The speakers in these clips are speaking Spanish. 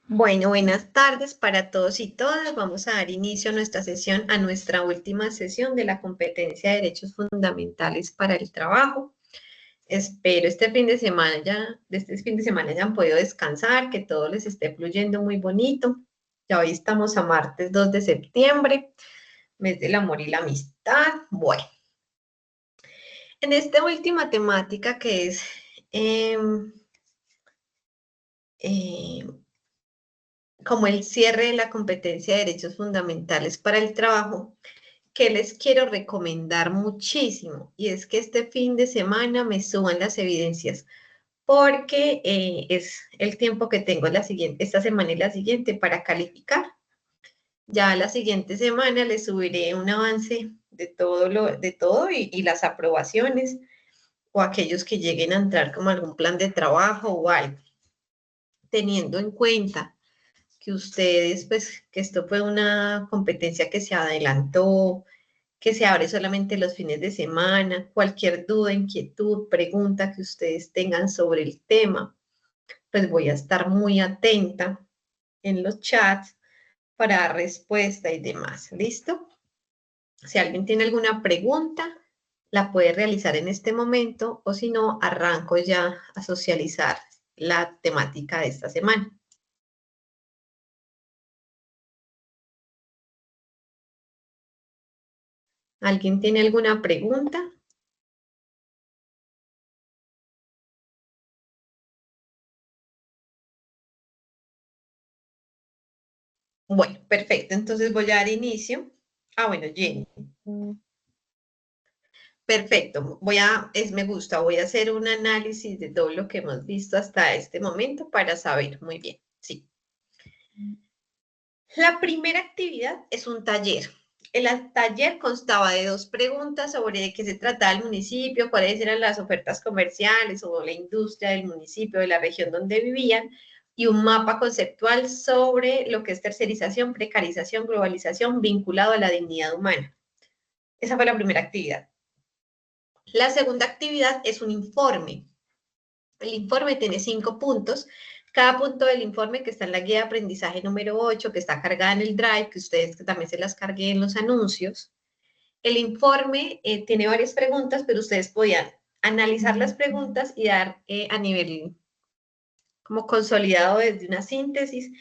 Bueno, buenas tardes para todos y todas. Vamos a dar inicio a nuestra sesión, a nuestra última sesión de la competencia de derechos fundamentales para el trabajo. Espero este fin de semana hayan podido descansar, que todo les esté fluyendo muy bonito. Ya hoy estamos a martes 2 de septiembre, mes del amor y la amistad. Bueno, en esta última temática que es em, eh, como el cierre de la competencia de derechos fundamentales para el trabajo, que les quiero recomendar muchísimo, y es que este fin de semana me suban las evidencias, porque es el tiempo que tengo esta semana y la siguiente para calificar. Ya la siguiente semana les subiré un avance de todo y las aprobaciones o aquellos que lleguen a entrar como algún plan de trabajo o algo, teniendo en cuenta que ustedes, pues, que esto fue una competencia que se adelantó, que se abre solamente los fines de semana. Cualquier duda, inquietud, pregunta que ustedes tengan sobre el tema, pues voy a estar muy atenta en los chats para dar respuesta y demás. ¿Listo? Si alguien tiene alguna pregunta, la puede realizar en este momento o si no, arranco ya a socializar la temática de esta semana. ¿Alguien tiene alguna pregunta? Bueno, perfecto. Entonces voy a dar inicio. Bueno, Jenny. Perfecto. Me gusta, voy a hacer un análisis de todo lo que hemos visto hasta este momento para saber muy bien. Sí. La primera actividad es un taller. El taller constaba de dos preguntas sobre de qué se trataba el municipio, cuáles eran las ofertas comerciales o la industria del municipio, de la región donde vivían, y un mapa conceptual sobre lo que es tercerización, precarización, globalización vinculado a la dignidad humana. Esa fue la primera actividad. La segunda actividad es un informe. El informe tiene 5 puntos. Cada punto del informe que está en la guía de aprendizaje número 8, que está cargada en el Drive, que ustedes que también se las carguen en los anuncios. El informe tiene varias preguntas, pero ustedes podían analizar las preguntas y dar a nivel como consolidado desde una síntesis,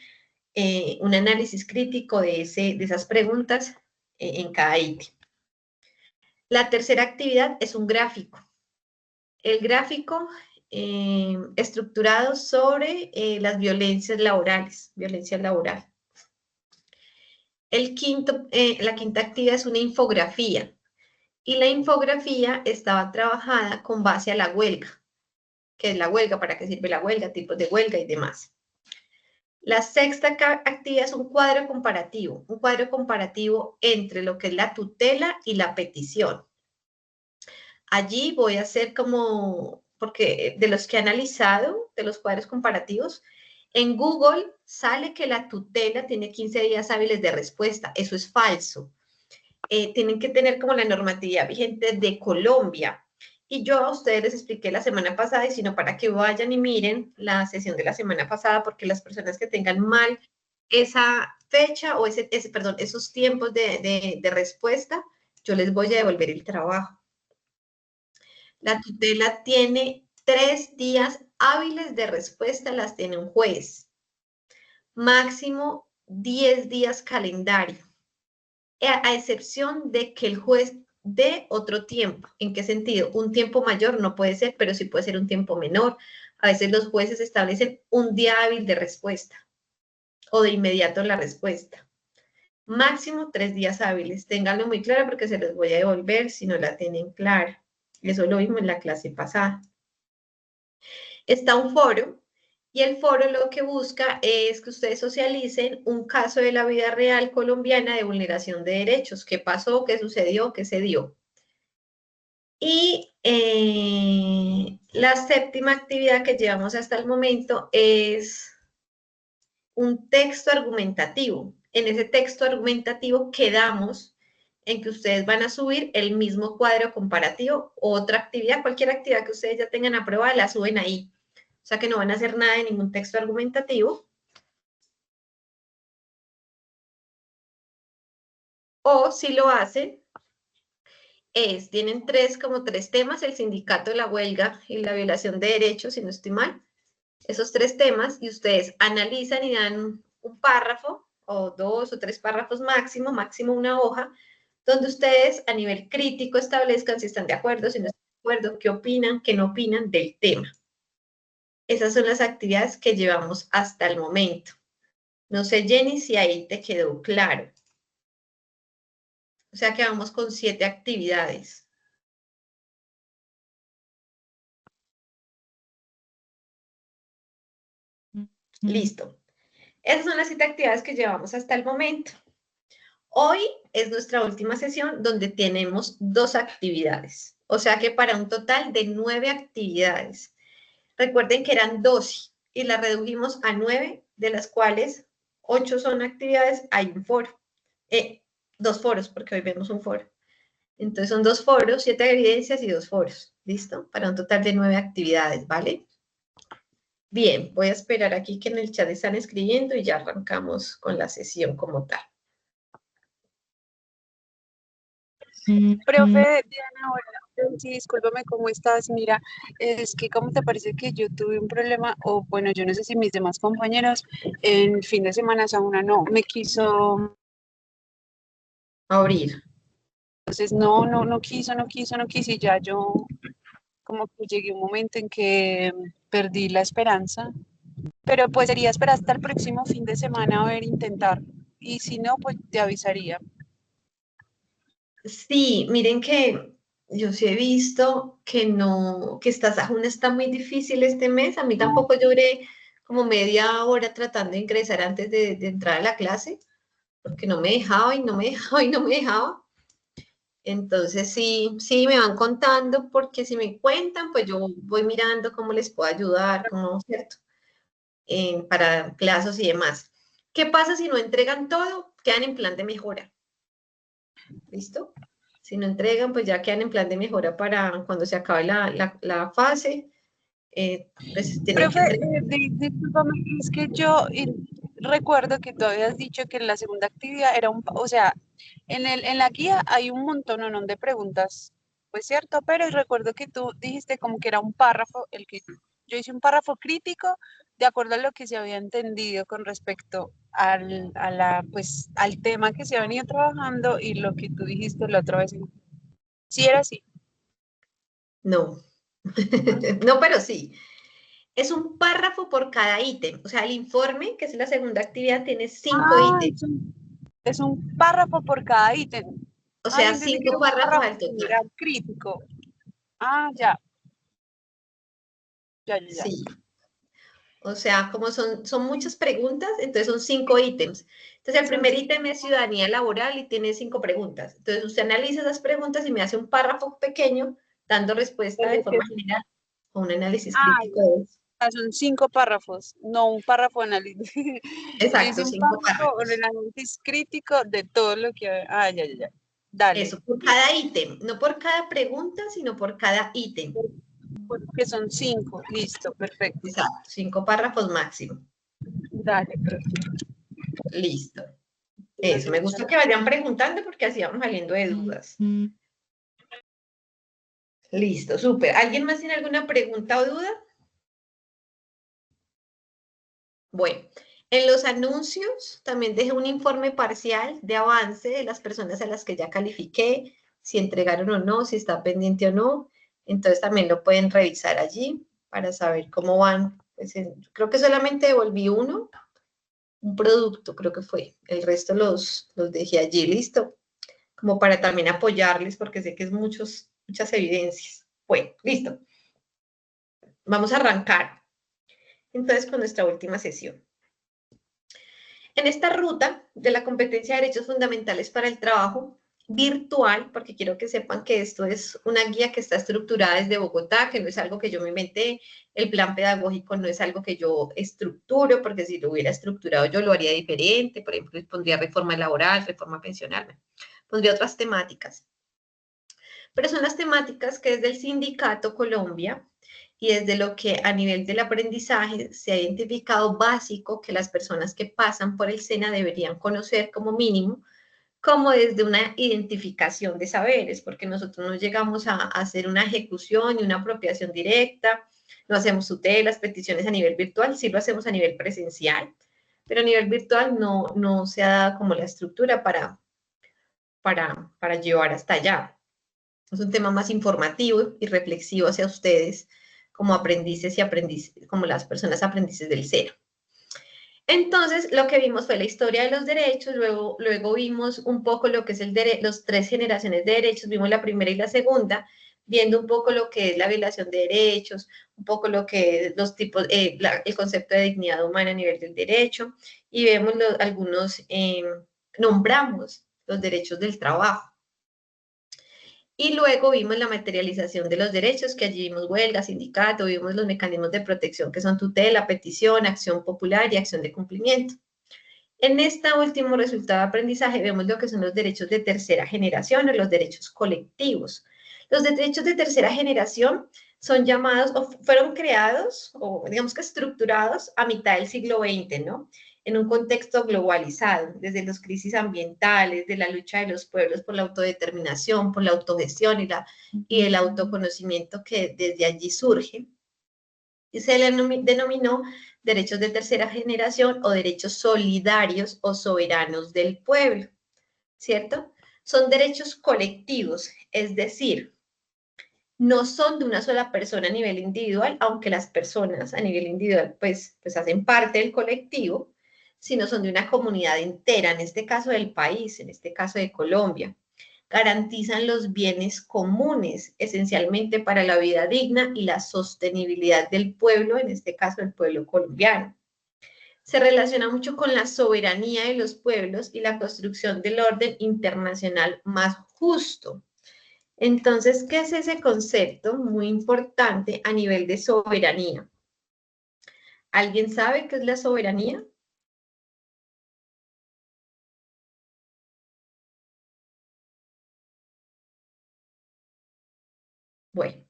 un análisis crítico de esas preguntas en cada ítem. La tercera actividad es un gráfico. El gráfico estructurado sobre las violencias laborales, violencia laboral. La quinta actividad es una infografía, y la infografía estaba trabajada con base a la huelga. ¿Qué es la huelga? ¿Para qué sirve la huelga? Tipos de huelga y demás. La sexta actividad es un cuadro comparativo entre lo que es la tutela y la petición. Allí voy a hacer porque de los que he analizado, de los cuadros comparativos, en Google sale que la tutela tiene 15 días hábiles de respuesta. Eso es falso. Tienen que tener como la normatividad vigente de Colombia. Y yo a ustedes les expliqué la semana pasada, y sino para que vayan y miren la sesión de la semana pasada, porque las personas que tengan mal esa fecha o esos tiempos de respuesta, yo les voy a devolver el trabajo. La tutela tiene 3 días hábiles de respuesta, las tiene un juez. Máximo 10 días calendario, a excepción de que el juez dé otro tiempo. ¿En qué sentido? Un tiempo mayor no puede ser, pero sí puede ser un tiempo menor. A veces los jueces establecen un día hábil de respuesta o de inmediato la respuesta. Máximo 3 días hábiles. Ténganlo muy claro porque se los voy a devolver si no la tienen clara. Eso lo vimos en la clase pasada. Está un foro, y el foro lo que busca es que ustedes socialicen un caso de la vida real colombiana de vulneración de derechos. ¿Qué pasó? ¿Qué sucedió? ¿Qué se dio? Y la séptima actividad que llevamos hasta el momento es un texto argumentativo. En ese texto argumentativo quedamos en que ustedes van a subir el mismo cuadro comparativo, otra actividad, cualquier actividad que ustedes ya tengan aprobada, la suben ahí. O sea que no van a hacer nada de ningún texto argumentativo. O si lo hacen, tienen como tres temas, el sindicato, la huelga y la violación de derechos, si no estoy mal, esos tres temas, y ustedes analizan y dan un párrafo, o 2 o 3 párrafos máximo, máximo una hoja, donde ustedes a nivel crítico establezcan si están de acuerdo, si no están de acuerdo, qué opinan, qué no opinan del tema. Esas son las actividades que llevamos hasta el momento. No sé, Jenny, si ahí te quedó claro. O sea que vamos con 7 actividades. Listo. Esas son las 7 actividades que llevamos hasta el momento. Hoy es nuestra última sesión donde tenemos 2 actividades. O sea que para un total de 9 actividades. Recuerden que eran 12 y las redujimos a 9, de las cuales 8 son actividades, hay un foro. 2 foros, porque hoy vemos un foro. Entonces son 2 foros, 7 evidencias y 2 foros. ¿Listo? Para un total de 9 actividades, ¿vale? Bien, voy a esperar aquí que en el chat están escribiendo y ya arrancamos con la sesión como tal. Profe Diana, hola. Sí, discúlpame, ¿cómo estás? Mira, es que ¿cómo te parece que yo tuve un problema? O bueno, yo no sé si mis demás compañeros en fin de semana, a una no, me quiso, Abrir. entonces no quiso, y ya yo como que llegué a un momento en que perdí la esperanza, pero pues sería esperar hasta el próximo fin de semana a ver, intentar, y si no, pues te avisaría. Sí, miren que yo sí he visto que no, que aún está muy difícil este mes. A mí tampoco, yo duré como media hora tratando de ingresar antes de entrar a la clase, porque no me dejaba y no me dejaba y no me dejaba. Entonces sí me van contando, porque si me cuentan, pues yo voy mirando cómo les puedo ayudar, cómo, ¿cierto? Para plazos y demás. ¿Qué pasa si no entregan todo? Quedan en plan de mejora. ¿Listo? Si no entregan, pues ya quedan en plan de mejora para cuando se acabe la fase. Pues tienen que Profe, entregar. discúlpame, es que yo recuerdo que tú habías dicho que la segunda actividad era o sea, en la guía hay un montón ¿no? de preguntas, pues cierto, pero recuerdo que tú dijiste como que era un párrafo, el que yo hice un párrafo crítico de acuerdo a lo que se había entendido con respecto pues, al tema que se ha venido trabajando y lo que tú dijiste la otra vez. Sí, era así. No, no, pero sí. Es un párrafo por cada ítem. O sea, el informe, que es la segunda actividad, tiene 5 Ah, ítems. es un párrafo por cada ítem. O Ah, yo sea, entendí que 5 era un párrafos párrafo al total. general crítico. Ah, ya, ya. Sí. O sea, como son muchas preguntas, entonces son 5 ítems. Entonces, el primer ítem es ciudadanía laboral y tiene 5 preguntas. Entonces, usted analiza esas preguntas y me hace un párrafo pequeño dando respuesta de forma general o un análisis Ah, crítico de eso. ya, son 5 párrafos, no un párrafo análisis. Yo hice Exacto, un 5 párrafo con el párrafos. análisis crítico de todo lo que... Ah, ya. Dale, Eso, por cada ítem, no por cada pregunta, sino por cada ítem. que son 5. Listo, perfecto. Exacto, 5 párrafos máximo. Dale, profe. Listo. Eso, me gusta que vayan preguntando porque así vamos saliendo de dudas. Listo, súper. ¿Alguien más tiene alguna pregunta o duda? Bueno, en los anuncios también dejé un informe parcial de avance de las personas a las que ya califiqué, si entregaron o no, si está pendiente o no. Entonces también lo pueden revisar allí para saber cómo van. Pues, creo que solamente devolví uno, un producto, creo que fue. El resto los dejé allí, listo. Como para también apoyarles, porque sé que es muchas evidencias. Bueno, listo. Vamos a arrancar entonces con nuestra última sesión. En esta ruta de la competencia de derechos fundamentales para el trabajo virtual, porque quiero que sepan que esto es una guía que está estructurada desde Bogotá, que no es algo que yo me inventé, el plan pedagógico no es algo que yo estructuro, porque si lo hubiera estructurado yo lo haría diferente, por ejemplo, pondría reforma laboral, reforma pensional, pondría otras temáticas. Pero son las temáticas que desde el Sindicato Colombia y desde lo que a nivel del aprendizaje se ha identificado básico que las personas que pasan por el SENA deberían conocer como mínimo, como desde una identificación de saberes, porque nosotros no llegamos a hacer una ejecución y una apropiación directa, no hacemos tutelas, peticiones a nivel virtual, sí lo hacemos a nivel presencial, pero a nivel virtual no se ha dado como la estructura para llevar hasta allá. Es un tema más informativo y reflexivo hacia ustedes como aprendices y aprendices, como las personas aprendices del cero. Entonces, lo que vimos fue la historia de los derechos, luego vimos un poco lo que es los 3 generaciones de derechos, vimos la primera y la segunda, viendo un poco lo que es la violación de derechos, un poco lo que es los tipos, el concepto de dignidad humana a nivel del derecho, y vemos algunos, nombramos los derechos del trabajo. Y luego vimos la materialización de los derechos, que allí vimos huelga, sindicato, vimos los mecanismos de protección que son tutela, petición, acción popular y acción de cumplimiento. En este último resultado de aprendizaje vemos lo que son los derechos de tercera generación o los derechos colectivos. Los derechos de tercera generación son llamados o fueron creados o digamos que estructurados a mitad del siglo XX, ¿no? En un contexto globalizado, desde las crisis ambientales, de la lucha de los pueblos por la autodeterminación, por la autogestión y el autoconocimiento que desde allí surge. Y se le denominó derechos de tercera generación o derechos solidarios o soberanos del pueblo, ¿cierto? Son derechos colectivos, es decir, no son de una sola persona a nivel individual, aunque las personas a nivel individual pues hacen parte del colectivo, sino son de una comunidad entera, en este caso del país, en este caso de Colombia. Garantizan los bienes comunes, esencialmente para la vida digna y la sostenibilidad del pueblo, en este caso el pueblo colombiano. Se relaciona mucho con la soberanía de los pueblos y la construcción del orden internacional más justo. Entonces, ¿qué es ese concepto muy importante a nivel de soberanía? ¿Alguien sabe qué es la soberanía? Bueno,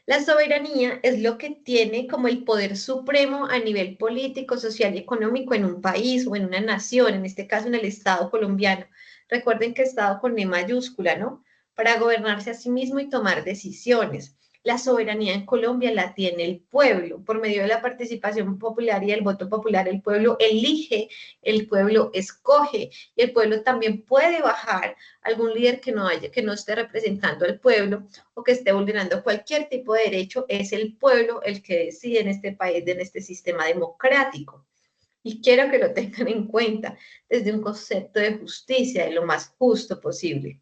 la soberanía es lo que tiene como el poder supremo a nivel político, social y económico en un país o en una nación, en este caso en el Estado colombiano. Recuerden que Estado con E mayúscula, ¿no? Para gobernarse a sí mismo y tomar decisiones. La soberanía en Colombia la tiene el pueblo. Por medio de la participación popular y el voto popular, el pueblo elige, el pueblo escoge y el pueblo también puede bajar algún líder que no esté representando al pueblo o que esté vulnerando cualquier tipo de derecho. Es el pueblo el que decide en este país, en este sistema democrático. Y quiero que lo tengan en cuenta desde un concepto de justicia, de lo más justo posible.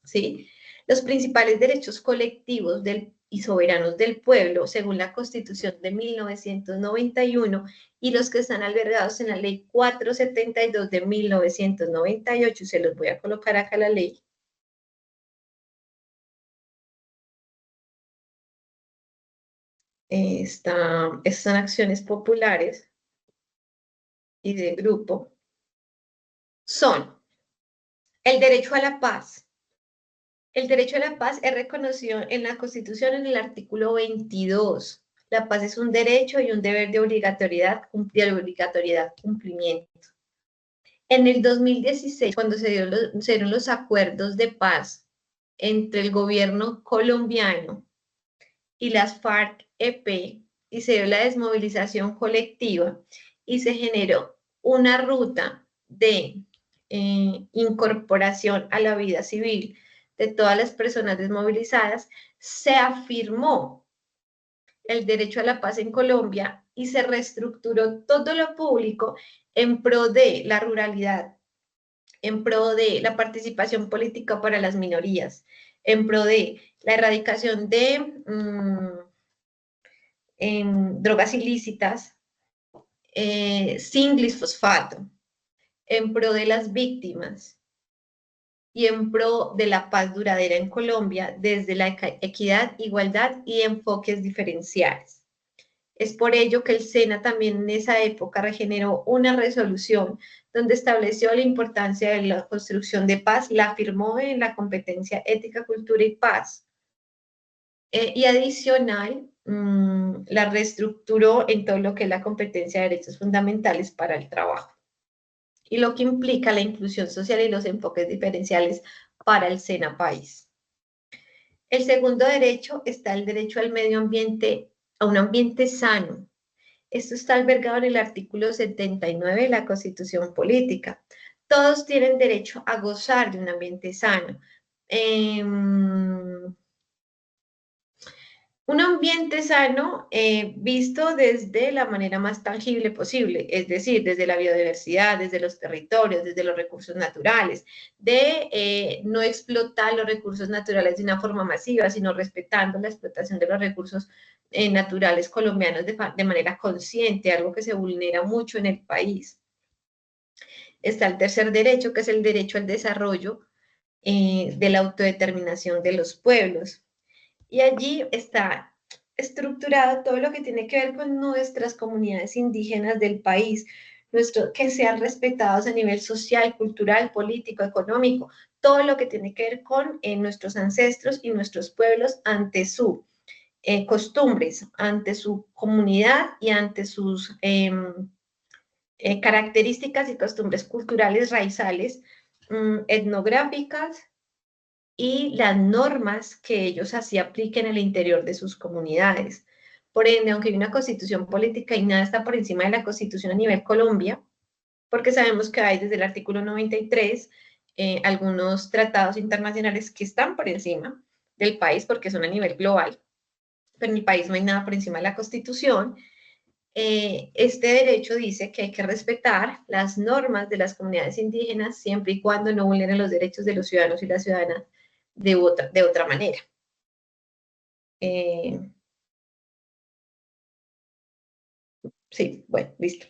¿Sí? Los principales derechos colectivos y soberanos del pueblo, según la Constitución de 1991, y los que están albergados en la Ley 472 de 1998, se los voy a colocar acá la ley. Estas son acciones populares y de grupo, son el derecho a la paz. El derecho a la paz es reconocido en la Constitución en el artículo 22. La paz es un derecho y un deber de obligatoriedad cumplimiento. En el 2016, cuando se dieron los acuerdos de paz entre el gobierno colombiano y las FARC-EP, y se dio la desmovilización colectiva y se generó una ruta de incorporación a la vida civil de todas las personas desmovilizadas, se afirmó el derecho a la paz en Colombia y se reestructuró todo lo público en pro de la ruralidad, en pro de la participación política para las minorías, en pro de la erradicación de drogas ilícitas, sin glisfosfato, en pro de las víctimas y en pro de la paz duradera en Colombia desde la equidad, igualdad y enfoques diferenciales. Es por ello que el SENA también en esa época regeneró una resolución donde estableció la importancia de la construcción de paz, la afirmó en la competencia ética, cultura y paz. Y adicional, la reestructuró en todo lo que es la competencia de derechos fundamentales para el trabajo. y lo que implica la inclusión social y los enfoques diferenciales para el SENA país. El segundo derecho está el derecho al medio ambiente, a un ambiente sano. Esto está albergado en el artículo 79 de la Constitución Política. Todos tienen derecho a gozar de un ambiente sano. Un ambiente sano visto desde la manera más tangible posible, es decir, desde la biodiversidad, desde los territorios, desde los recursos naturales, de no explotar los recursos naturales de una forma masiva, sino respetando la explotación de los recursos naturales colombianos de manera consciente, algo que se vulnera mucho en el país. Está el tercer derecho, que es el derecho al desarrollo de la autodeterminación de los pueblos. Y allí está estructurado todo lo que tiene que ver con nuestras comunidades indígenas del país, que sean respetados a nivel social, cultural, político, económico, todo lo que tiene que ver con nuestros ancestros y nuestros pueblos ante sus costumbres, ante su comunidad y ante sus características y costumbres culturales raizales, etnográficas, y las normas que ellos así apliquen en el interior de sus comunidades. Por ende, aunque hay una constitución política y nada está por encima de la constitución a nivel Colombia, porque sabemos que hay desde el artículo 93 algunos tratados internacionales que están por encima del país porque son a nivel global, pero en el país no hay nada por encima de la constitución. Este derecho dice que hay que respetar las normas de las comunidades indígenas siempre y cuando no vulneren los derechos de los ciudadanos y las ciudadanas de otra manera. Sí, bueno, listo.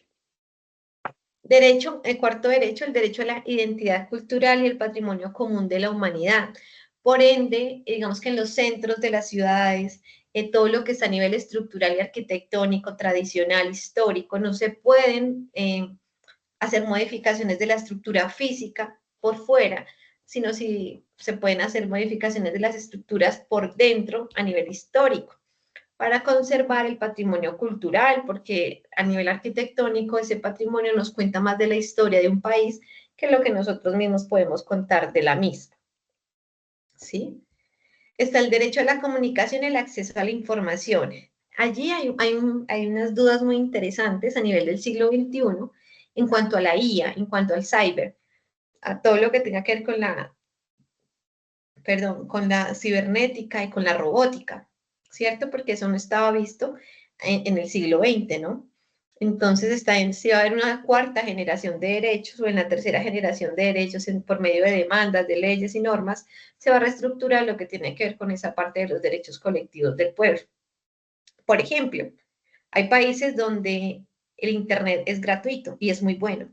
Derecho, el cuarto derecho, el derecho a la identidad cultural y el patrimonio común de la humanidad. Por ende, digamos que en los centros de las ciudades, todo lo que está a nivel estructural y arquitectónico, tradicional, histórico, no se pueden hacer modificaciones de la estructura física por fuera, sino si se pueden hacer modificaciones de las estructuras por dentro a nivel histórico para conservar el patrimonio cultural, porque a nivel arquitectónico ese patrimonio nos cuenta más de la historia de un país que lo que nosotros mismos podemos contar de la misma. ¿Sí? Está el derecho a la comunicación y el acceso a la información. Allí hay unas dudas muy interesantes a nivel del siglo XXI en cuanto a la IA, en cuanto al cyber, a todo lo que tenga que ver con la cibernética y con la robótica, ¿cierto? Porque eso no estaba visto en el siglo XX, ¿no? Entonces si va a haber una cuarta generación de derechos o en la tercera generación de derechos por medio de demandas, de leyes y normas, se va a reestructurar lo que tiene que ver con esa parte de los derechos colectivos del pueblo. Por ejemplo, hay países donde el Internet es gratuito y es muy bueno.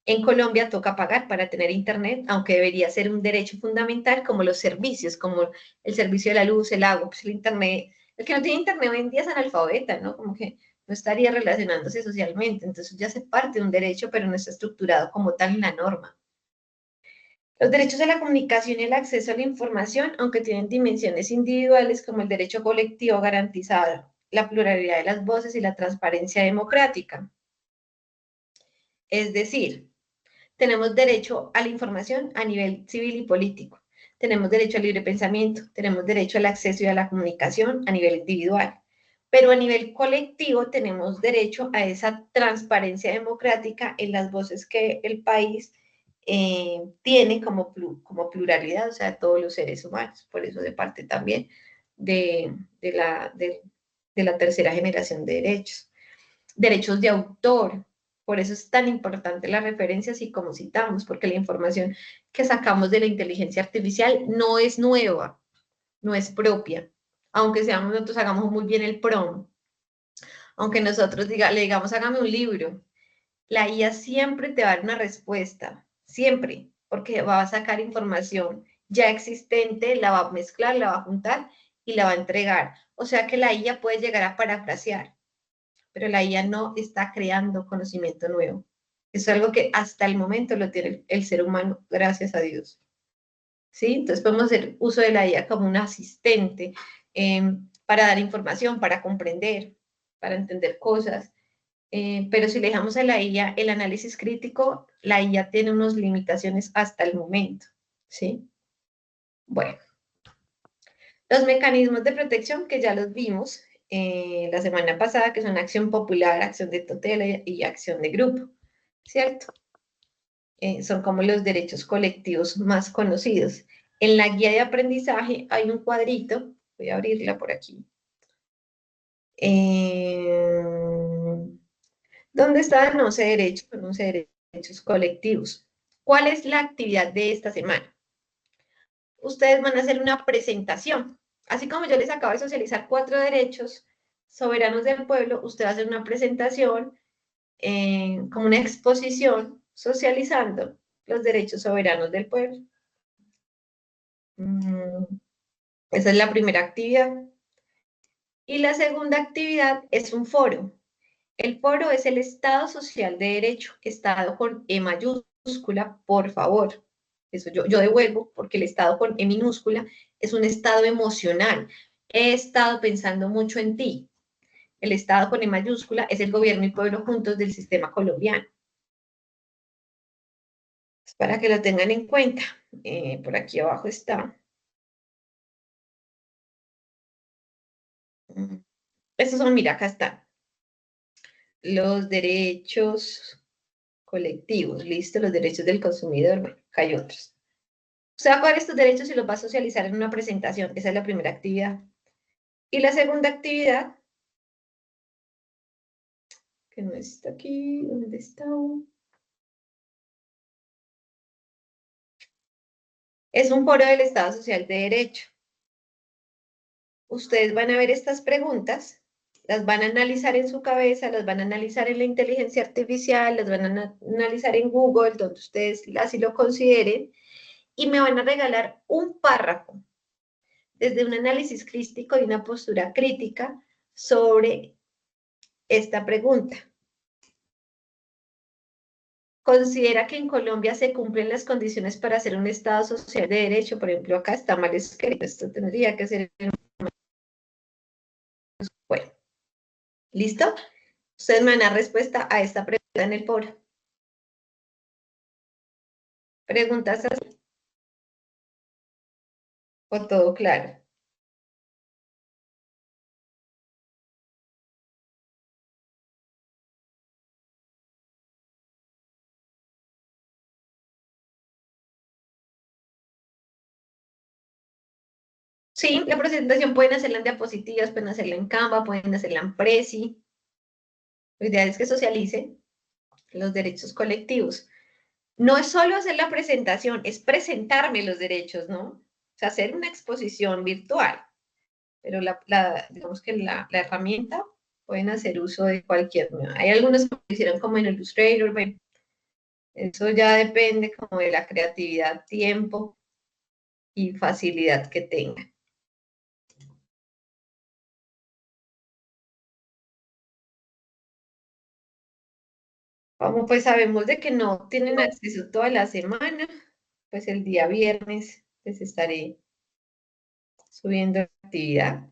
En Colombia toca pagar para tener Internet, aunque debería ser un derecho fundamental como los servicios, como el servicio de la luz, el agua, pues el Internet. El que no tiene Internet hoy en día es analfabeta, ¿no? Como que no estaría relacionándose socialmente. Entonces ya se parte de un derecho, pero no está estructurado como tal en la norma. Los derechos a la comunicación y el acceso a la información, aunque tienen dimensiones individuales como el derecho colectivo garantizado, la pluralidad de las voces y la transparencia democrática. Es decir, tenemos derecho a la información a nivel civil y político. Tenemos derecho al libre pensamiento, tenemos derecho al acceso y a la comunicación a nivel individual. Pero a nivel colectivo tenemos derecho a esa transparencia democrática en las voces que el país tiene como pluralidad, o sea, todos los seres humanos. Por eso de parte también de la tercera generación de derechos. Derechos de autor, por eso es tan importante las referencias y cómo citamos, porque la información que sacamos de la inteligencia artificial no es nueva, no es propia. Aunque seamos nosotros, hagamos muy bien el prompt, aunque nosotros le digamos, hágame un libro, la IA siempre te va a dar una respuesta, siempre, porque va a sacar información ya existente, la va a mezclar, la va a juntar y la va a entregar. O sea que la IA puede llegar a parafrasear, pero la IA no está creando conocimiento nuevo. Es algo que hasta el momento lo tiene el ser humano, gracias a Dios. ¿Sí? Entonces podemos hacer uso de la IA como un asistente para dar información, para comprender, para entender cosas, pero si le dejamos a la IA el análisis crítico, la IA tiene unas limitaciones hasta el momento, ¿sí? Bueno, los mecanismos de protección que ya los vimos la semana pasada, que son acción popular, acción de tutela y acción de grupo, ¿cierto? Son como los derechos colectivos más conocidos. En la guía de aprendizaje hay un cuadrito, voy a abrirla por aquí, donde están 11 derechos colectivos. ¿Cuál es la actividad de esta semana? Ustedes van a hacer una presentación. Así como yo les acabo de socializar 4 derechos soberanos del pueblo, usted va a hacer una presentación como una exposición socializando los derechos soberanos del pueblo. Esa es la primera actividad. Y la segunda actividad es un foro. El foro es el Estado Social de Derecho, Estado con E mayúscula, por favor. Eso yo devuelvo, porque el Estado con E minúscula es un estado emocional. He estado pensando mucho en ti. El Estado con E mayúscula es el gobierno y pueblo juntos del sistema colombiano. Es para que lo tengan en cuenta. Por aquí abajo está. Estos son, mira, acá están. Los derechos colectivos, listo, los derechos del consumidor, bueno, acá hay otros. Usted va a coger estos derechos y los va a socializar en una presentación, esa es la primera actividad. Y la segunda actividad, que no está aquí, ¿dónde está? Es un foro del Estado Social de Derecho. Ustedes van a ver estas preguntas, las van a analizar en su cabeza, las van a analizar en la inteligencia artificial, las van a analizar en Google, donde ustedes así lo consideren, y me van a regalar un párrafo desde un análisis crítico y una postura crítica sobre esta pregunta. Considera que en Colombia se cumplen las condiciones para ser un Estado social de derecho. Por ejemplo, acá está mal escrito, esto tendría que ser. Bueno, ¿listo? Ustedes me dan la respuesta a esta pregunta en el foro. ¿Preguntas así? ¿O todo claro? Sí, la presentación pueden hacerla en diapositivas, pueden hacerla en Canva, pueden hacerla en Prezi. La idea es que socialicen los derechos colectivos. No es solo hacer la presentación, es presentarme los derechos, ¿no? O sea, hacer una exposición virtual. Pero digamos que la herramienta pueden hacer uso de cualquier. Hay algunos que lo hicieron como en Illustrator, bueno, eso ya depende como de la creatividad, tiempo y facilidad que tengan. Como pues sabemos de que no tienen acceso toda la semana, pues el día viernes les estaré subiendo la actividad.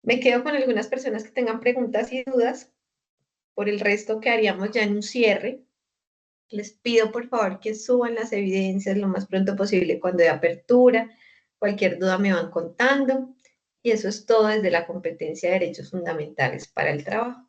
Me quedo con algunas personas que tengan preguntas y dudas. Por el resto quedaríamos ya en un cierre. Les pido por favor que suban las evidencias lo más pronto posible cuando de apertura. Cualquier duda me van contando. Y eso es todo desde la competencia de derechos fundamentales para el trabajo.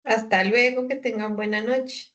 Hasta luego, que tengan buena noche.